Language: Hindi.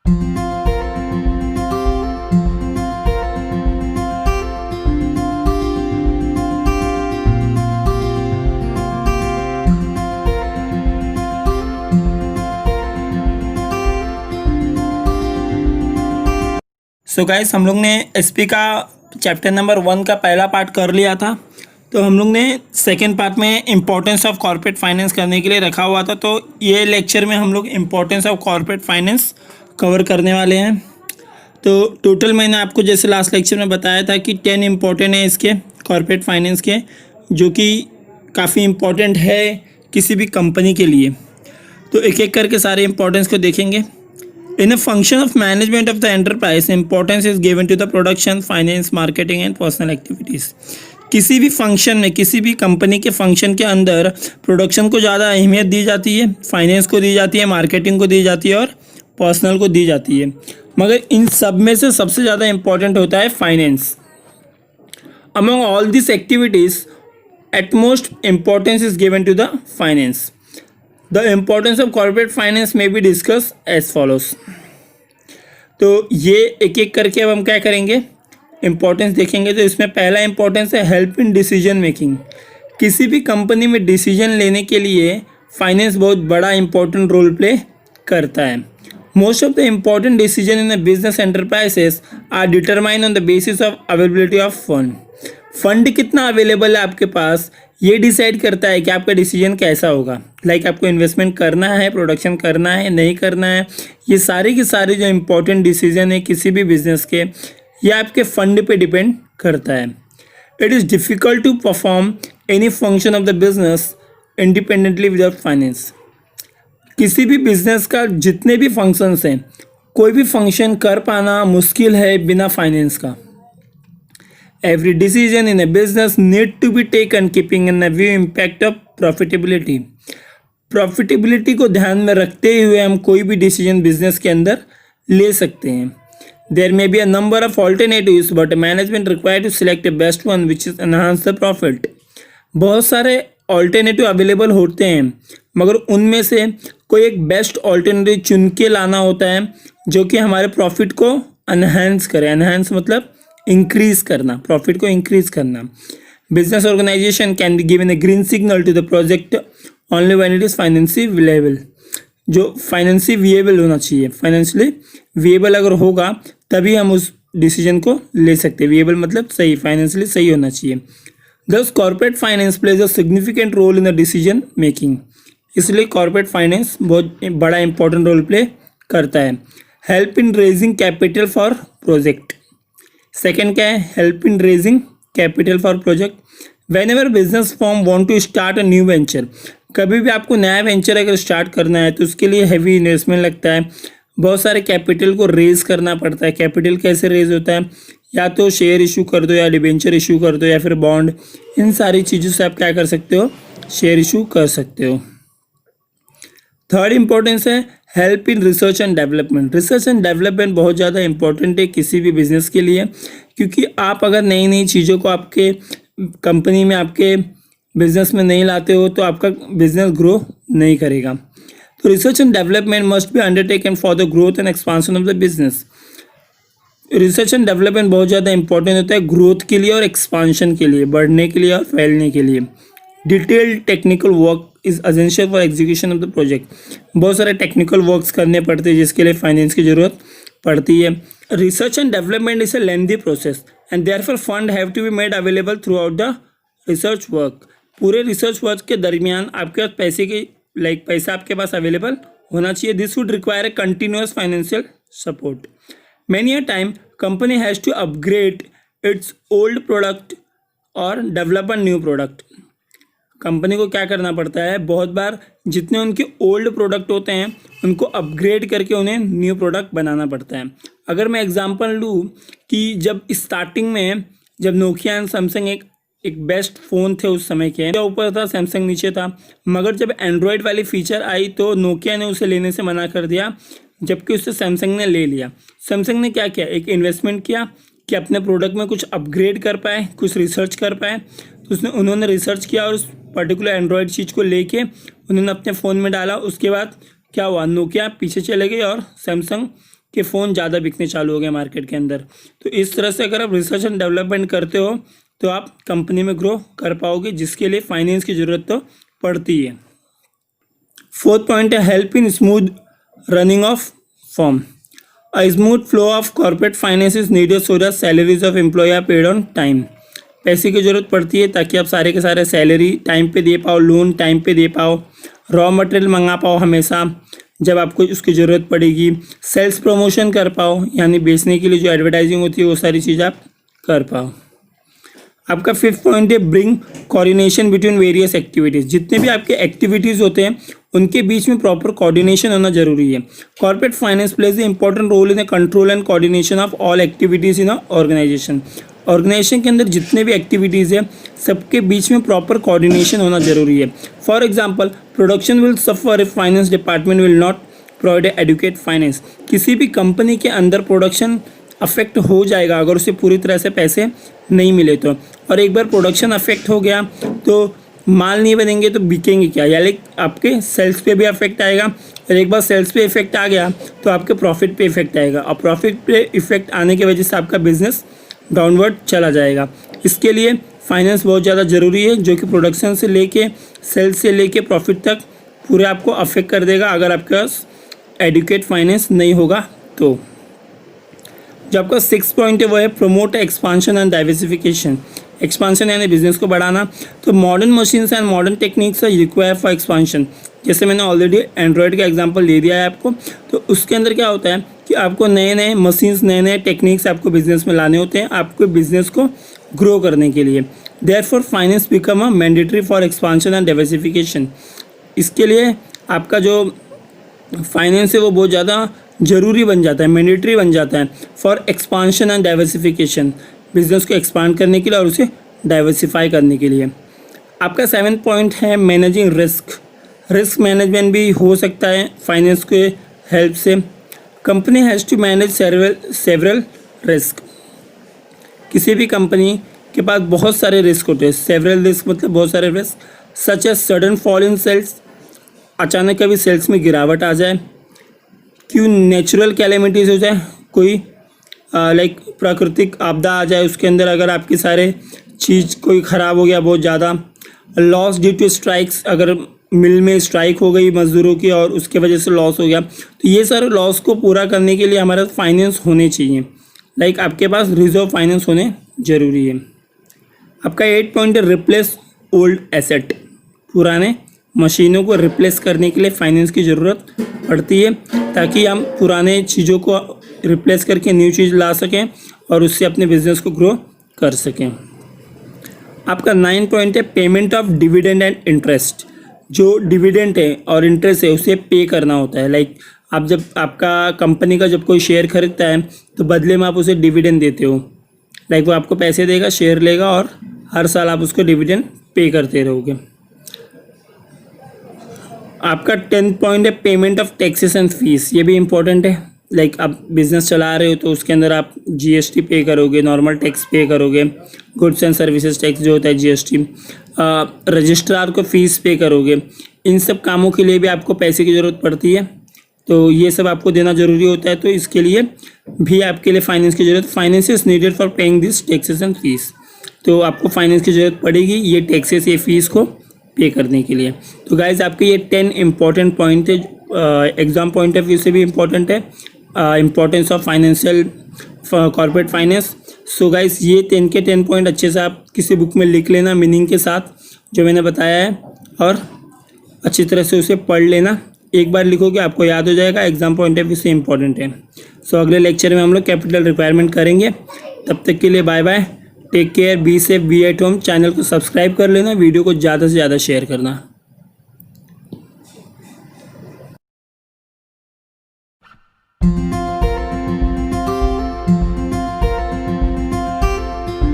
सो गाइस, हम लोग ने एसपी का चैप्टर नंबर 1 का पहला पार्ट कर लिया था। तो हम लोग ने सेकेंड पार्ट में इम्पोर्टेंस ऑफ कॉर्पोरेट फाइनेंस करने के लिए रखा हुआ था। तो ये लेक्चर में हम लोग importance of corporate finance cover करने वाले हैं। तो टोटल मैंने आपको जैसे लास्ट लेक्चर में बताया था कि 10 इम्पोर्टेंट है इसके कॉर्पोरेट फाइनेंस के, जो कि काफ़ी इम्पोर्टेंट है किसी भी कंपनी के लिए। तो एक एक करके सारे इम्पोर्टेंस को देखेंगे। In a function of management of the enterprise, importance is given to the production, finance, marketing and personal activities. किसी भी फंक्शन में, किसी भी कंपनी के फंक्शन के अंदर प्रोडक्शन को ज़्यादा अहमियत दी जाती है, फाइनेंस को दी जाती है, मार्केटिंग को दी जाती है और पर्सनल को दी जाती है। मगर इन सब में से सबसे ज़्यादा इम्पॉर्टेंट होता है finance. Among all these activities, utmost importance is given to the finance. The importance of corporate finance may be discussed as follows. तो ये एक एक करके अब हम क्या करेंगे, इम्पोर्टेंस देखेंगे। तो इसमें पहला इम्पोर्टेंस है हेल्प इन डिसीजन मेकिंग। किसी भी कंपनी में डिसीजन लेने के लिए फाइनेंस बहुत बड़ा इंपॉर्टेंट रोल प्ले करता है। Most of the important decision in the business enterprises are determine on the basis of availability of fund. Fund कितना अवेलेबल है आपके पास, ये डिसाइड करता है कि आपका डिसीजन कैसा होगा। लाइक आपको इन्वेस्टमेंट करना है, प्रोडक्शन करना है, नहीं करना है, ये सारे के सारे जो इम्पोर्टेंट डिसीजन है किसी भी बिजनेस के, ये आपके फंड पे डिपेंड करता है। It is difficult to perform any function of the business independently without finance. किसी भी बिजनेस का जितने भी फंक्शंस हैं, कोई भी फंक्शन कर पाना मुश्किल है बिना फाइनेंस का। Every decision in a business need to be taken keeping in view impact of profitability. Profitability को ध्यान में रखते हुए हम कोई भी डिसीजन बिजनेस के अंदर ले सकते हैं। There may be a number of alternatives, but management required to select the best one which is enhance the profit. बहुत सारे ऑल्टरनेटिव अवेलेबल होते हैं, मगर उनमें से कोई एक बेस्ट ऑल्टरनेटिव चुन के लाना होता है जो कि हमारे प्रॉफिट को एनहांस करे। एनहांस मतलब इंक्रीज करना, प्रॉफिट को इंक्रीज करना। Business organisation can be given a green signal to the project only when it is financially viable. जो फाइनेंशियली विएबल होना चाहिए, फाइनेंशियली विएबल अगर होगा तभी हम उस डिसीजन को ले सकते हैं। विएबल मतलब सही, फाइनेंशियली सही होना चाहिए। Thus corporate finance plays a significant role in the decision making. इसलिए कॉर्पोरेट फाइनेंस बहुत बड़ा इंपॉर्टेंट रोल प्ले करता है। Help in raising capital for project. Second क्या है, help in raising capital for project. Whenever business form want to start a new venture. कभी भी आपको नया वेंचर अगर स्टार्ट करना है तो उसके लिए हैवी इन्वेस्टमेंट लगता है, बहुत सारे कैपिटल को रेज करना पड़ता है। कैपिटल कैसे रेज होता है, या तो शेयर इशू कर दो, या डिबेंचर इशू कर दो, या फिर बॉन्ड। इन सारी चीज़ों से आप क्या कर सकते हो, शेयर इशू कर सकते हो। थर्ड इंपॉर्टेंस है help in research and development. Research and development बहुत ज़्यादा इंपॉर्टेंट है किसी भी बिजनेस के लिए, क्योंकि आप अगर नई नई चीज़ों को आपके कंपनी में, आपके बिजनेस में नहीं लाते हो तो आपका बिजनेस ग्रो नहीं करेगा। तो research and development must be undertaken for the growth and expansion of the business. Research and development बहुत ज़्यादा इंपॉर्टेंट होता है ग्रोथ के लिए और एक्सपांशन के लिए, बढ़ने के लिए और फैलने के लिए। Detailed technical work is essential for execution of the project. बहुत सारे टेक्निकल वर्क्स करने पड़ते हैं जिसके लिए फाइनेंस की जरूरत पड़ती है। Research and development is a lengthy process and therefore fund have to be made available throughout the research work. पूरे रिसर्च वर्क के दरमियान आपके पास पैसे की पैसा आपके पास अवेलेबल होना चाहिए। This would require a continuous financial support. Many a time company has to upgrade its old product और develop a new product. Company को क्या करना पड़ता है, बहुत बार जितने उनके ओल्ड प्रोडक्ट होते हैं उनको अपग्रेड करके उन्हें न्यू प्रोडक्ट बनाना पड़ता है। अगर मैं एग्जांपल लूँ कि जब स्टार्टिंग में जब नोकिया एंड सैमसंग एक बेस्ट फ़ोन थे उस समय के, ऊपर था सैमसंग नीचे था, मगर जब एंड्रॉयड वाली फीचर आई तो नोकिया ने उसे लेने से मना कर दिया, जबकि उससे सैमसंग ने ले लिया। सैमसंग ने क्या किया, एक इन्वेस्टमेंट किया कि अपने प्रोडक्ट में कुछ अपग्रेड कर पाए, कुछ रिसर्च कर पाए। तो उन्होंने रिसर्च किया और उस पर्टिकुलर एंड्रॉयड चीज़ को लेके उन्होंने अपने फ़ोन में डाला। उसके बाद क्या हुआ, नोकिया पीछे चले गई और सैमसंग कि फ़ोन ज़्यादा बिकने चालू हो गए मार्केट के अंदर। तो इस तरह से अगर आप रिसर्च एंड डेवलपमेंट करते हो तो आप कंपनी में ग्रो कर पाओगे, जिसके लिए फाइनेंस की ज़रूरत तो पड़ती है। फोर्थ पॉइंट है help in smooth running of firm. A smooth flow of corporate finance is needed so that salaries of employee are paid on time। पैसे की ज़रूरत पड़ती है ताकि आप सारे के सारे सैलरी टाइम पे दे पाओ, लोन टाइम पे दे पाओ, रॉ मटेरियल मंगा पाओ हमेशा जब आपको उसकी ज़रूरत पड़ेगी, सेल्स प्रमोशन कर पाओ, यानी बेचने के लिए जो एडवर्टाइजिंग होती है वो सारी चीज़ आप कर पाओ। आपका फिफ्थ पॉइंट है bring coordination between various activities. जितने भी आपके एक्टिविटीज़ होते हैं उनके बीच में प्रॉपर कोऑर्डिनेशन होना जरूरी है। Corporate finance plays the important role in the control and coordination of all activities in a organization. Organization के अंदर जितने भी एक्टिविटीज़ है सबके बीच में प्रॉपर कोऑर्डिनेशन होना जरूरी है। For example production will suffer if finance department will not provide adequate finance. किसी भी कंपनी के अंदर प्रोडक्शन अफेक्ट हो जाएगा अगर उसे पूरी तरह से पैसे नहीं मिले तो, और एक बार प्रोडक्शन अफेक्ट हो गया तो माल नहीं बनेंगे तो बिकेंगे क्या, यानी आपके सेल्स पे भी अफेक्ट आएगा, और एक बार सेल्स पे इफेक्ट आ गया तो आपके प्रॉफिट पे इफेक्ट आएगा, और प्रॉफिट पे इफेक्ट आने की वजह से आपका बिजनेस डाउनवर्ड चला जाएगा। इसके लिए फाइनेंस बहुत ज़्यादा ज़रूरी है, जो कि प्रोडक्शन से लेके सेल्स से लेके प्रॉफिट तक पूरे आपको अफेक्ट कर देगा अगर आपके पास एडुकेट फाइनेंस नहीं होगा तो। जो आपका सिक्स पॉइंट है वो है promote expansion and diversification. Expansion यानी बिजनेस को बढ़ाना। तो modern machines and modern techniques are require for expansion. जैसे मैंने ऑलरेडी एंड्रॉयड का एग्जांपल दे दिया है आपको, तो उसके अंदर क्या होता है कि आपको नए नए मशीन्स, नए नए टेक्निक्स आपको बिजनेस में लाने होते हैं आपको बिजनेस को ग्रो करने के लिए। Therefore finance become a mandatory for expansion and diversification. इसके लिए आपका जो फाइनेंस है वो बहुत ज़्यादा ज़रूरी बन जाता है, मैंडेटरी बन जाता है for expansion and diversification, business को एक्सपांड करने के लिए और उसे डाइवर्सिफाई करने के लिए। आपका सेवेंथ पॉइंट है मैनेजिंग रिस्क। रिस्क मैनेजमेंट भी हो सकता है फाइनेंस के हेल्प से। Company has to manage several risk. किसी भी कंपनी के पास बहुत सारे रिस्क होते हैं। सेवरल रिस्क मतलब बहुत सारे risk, such as sudden fall in sales, अचानक कभी सेल्स में गिरावट आ जाए, क्यों नेचुरल कैलेमिटीज़ हो जाए, कोई लाइक प्राकृतिक आपदा आ जाए, उसके अंदर अगर आपकी सारे चीज़ कोई ख़राब हो गया बहुत ज़्यादा, लॉस ड्यू टू स्ट्राइक्स, अगर मिल में स्ट्राइक हो गई मज़दूरों की और उसके वजह से लॉस हो गया, तो ये सारे लॉस को पूरा करने के लिए हमारे पास फाइनेंस होने चाहिए। लाइक आपके पास रिजर्व फाइनेंस होने ज़रूरी है। आपका 8 पॉइंट है रिप्लेस ओल्ड एसेट। पुराने मशीनों को रिप्लेस करने के लिए फाइनेंस की ज़रूरत पड़ती है ताकि हम पुराने चीज़ों को रिप्लेस करके न्यू चीज़ ला सकें और उससे अपने बिजनेस को ग्रो कर सकें। आपका 9 पॉइंट है payment of dividend and interest. जो डिविडेंड है और इंटरेस्ट है उसे पे करना होता है। लाइक आप जब आपका कंपनी का जब कोई शेयर खरीदता है तो बदले में आप उसे डिविडेंड देते हो। लाइक वो आपको पैसे देगा, शेयर लेगा और हर साल आप उसको डिविडेंड पे करते रहोगे। आपका 10th पॉइंट है payment of taxes and fees. ये भी इम्पोर्टेंट है। लाइक आप बिजनेस चला रहे हो तो उसके अंदर आप जीएसटी पे करोगे, नॉर्मल टैक्स पे करोगे, गुड्स एंड सर्विसेज टैक्स जो होता है जीएसटी, रजिस्ट्रार को फीस पे करोगे। इन सब कामों के लिए भी आपको पैसे की ज़रूरत पड़ती है, तो ये सब आपको देना ज़रूरी होता है। तो इसके लिए भी आपके लिए फाइनेंस की ज़रूरत, finance is needed for paying this taxes and fees. तो आपको फाइनेंस की ज़रूरत पड़ेगी ये टैक्सेस, ये फीस को पे करने के लिए। तो गाइज आपके ये 10 इंपॉर्टेंट पॉइंट है, एग्जाम पॉइंट ऑफ व्यू से भी इम्पॉर्टेंट है, importance of financial corporate finance. So guys ये 10 के 10 पॉइंट अच्छे से आप किसी बुक में लिख लेना मीनिंग के साथ जो मैंने बताया है, और अच्छी तरह से उसे पढ़ लेना। एक बार लिखोगे आपको याद हो जाएगा, एग्जाम पॉइंट ऑफ व्यू से इम्पॉर्टेंट है। सो अगले लेक्चर में हम लोग कैपिटल रिक्वायरमेंट करेंगे। तब तक के लिए bye bye, take care, be safe, be at home. Channel को सब्सक्राइब कर लेना, वीडियो को ज़्यादा से ज़्यादा शेयर करना।